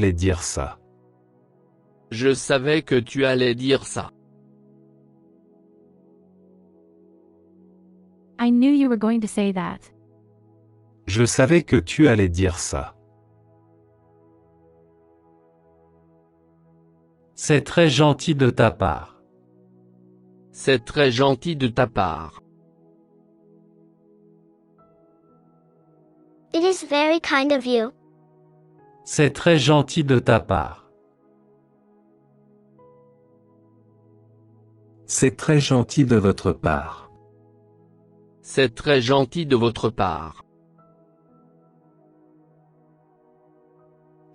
allais dire ça. Je savais que tu allais dire ça. I knew you were going to say that. Je savais que tu allais dire ça. C'est très gentil de ta part. C'est très gentil de ta part. It is very kind of you. C'est très gentil de ta part. C'est très gentil de votre part. C'est très gentil de votre part.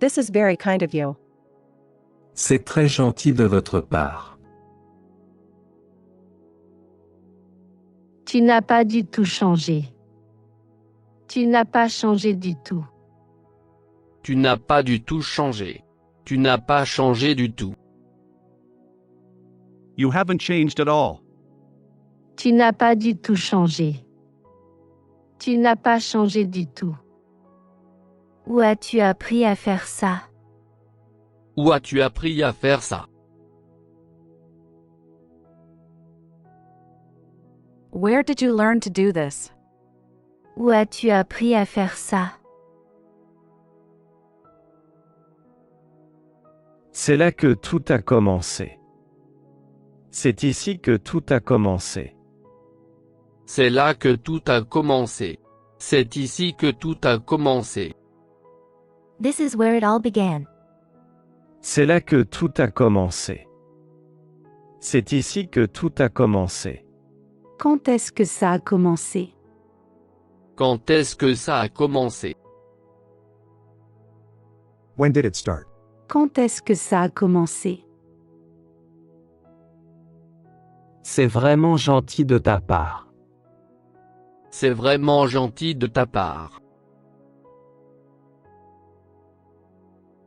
This is very kind of you. C'est très gentil de votre part. Tu n'as pas du tout changé. Tu n'as pas changé du tout. Tu n'as pas du tout changé. Tu n'as pas changé du tout. You haven't changed at all. Tu n'as pas du tout changé. Tu n'as pas changé du tout. Où as-tu appris à faire ça? Où as-tu appris à faire ça? Where did you learn to do this? Où as-tu appris à faire ça? C'est là que tout a commencé. C'est ici que tout a commencé. C'est là que tout a commencé. C'est ici que tout a commencé. This is where it all began. C'est là que tout a commencé. C'est ici que tout a commencé. Quand est-ce que ça a commencé? Quand est-ce que ça a commencé? When did it start? Quand est-ce que ça a commencé? C'est vraiment gentil de ta part. C'est vraiment gentil de ta part.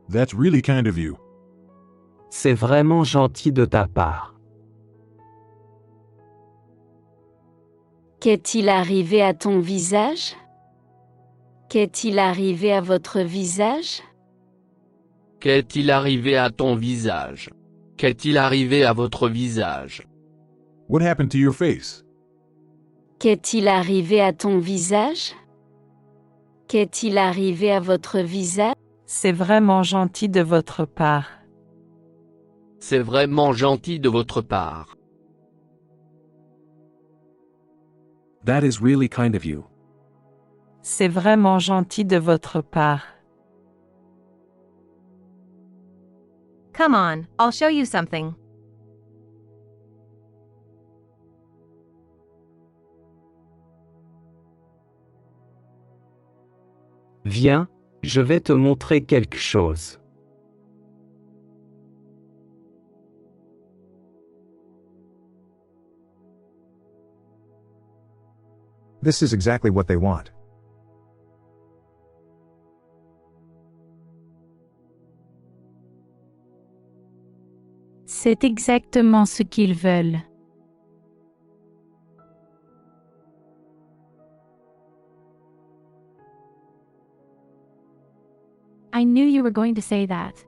That's really kind of you. C'est vraiment gentil de ta part. Qu'est-il arrivé à ton visage? Qu'est-il arrivé à votre visage? Qu'est-il arrivé à ton visage? Qu'est-il arrivé à votre visage? What happened to your face? Qu'est-il arrivé à ton visage? Qu'est-il arrivé à votre visage? C'est vraiment gentil de votre part. C'est vraiment gentil de votre part. That is really kind of you. C'est vraiment gentil de votre part. Come on, I'll show you something. Viens, je vais te montrer quelque chose. This is exactly what they want. C'est exactement ce qu'ils veulent. I knew you were going to say that.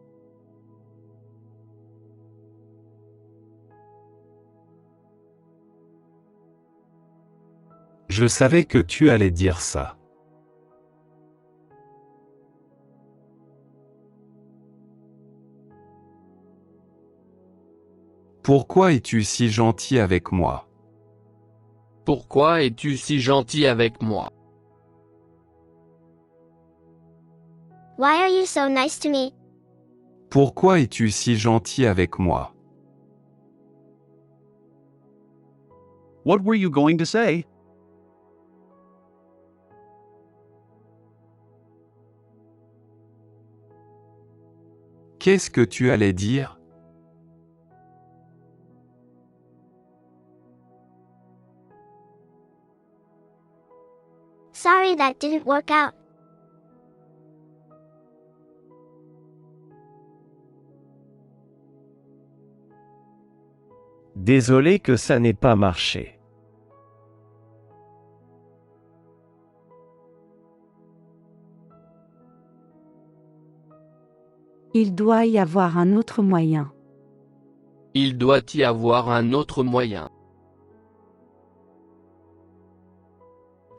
Je savais que tu allais dire ça. Pourquoi es-tu si gentil avec moi? Pourquoi es-tu si gentil avec moi? Why are you so nice to me? Pourquoi es-tu si gentil avec moi? What were you going to say? Qu'est-ce que tu allais dire? Sorry that didn't work out. Désolé que ça n'ait pas marché. Il doit y avoir un autre moyen. Il doit y avoir un autre moyen.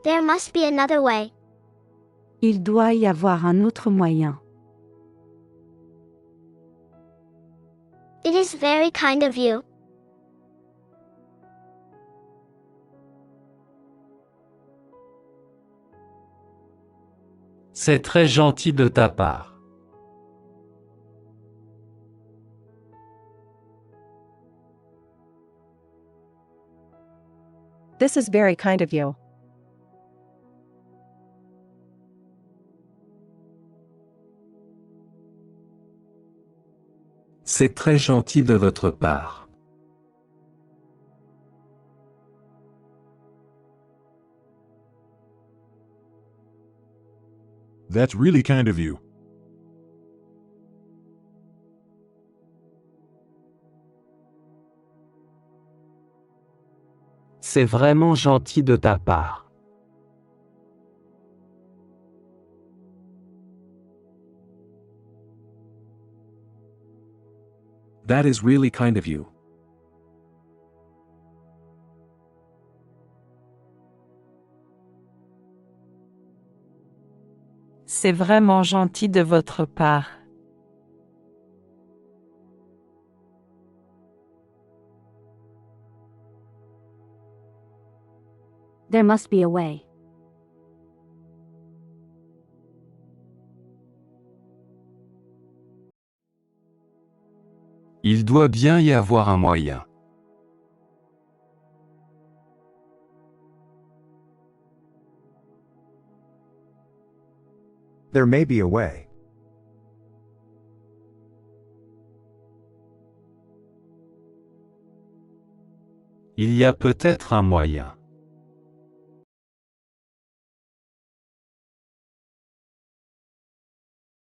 There must be another way. Il doit y avoir un autre moyen. It is very kind of you. C'est très gentil de ta part. This is very kind of you. C'est très gentil de votre part. That's really kind of you. C'est vraiment gentil de ta part. That is really kind of you. C'est vraiment gentil de votre part. There must be a way. Il doit bien y avoir un moyen. There may be a way. Il y a peut-être un moyen.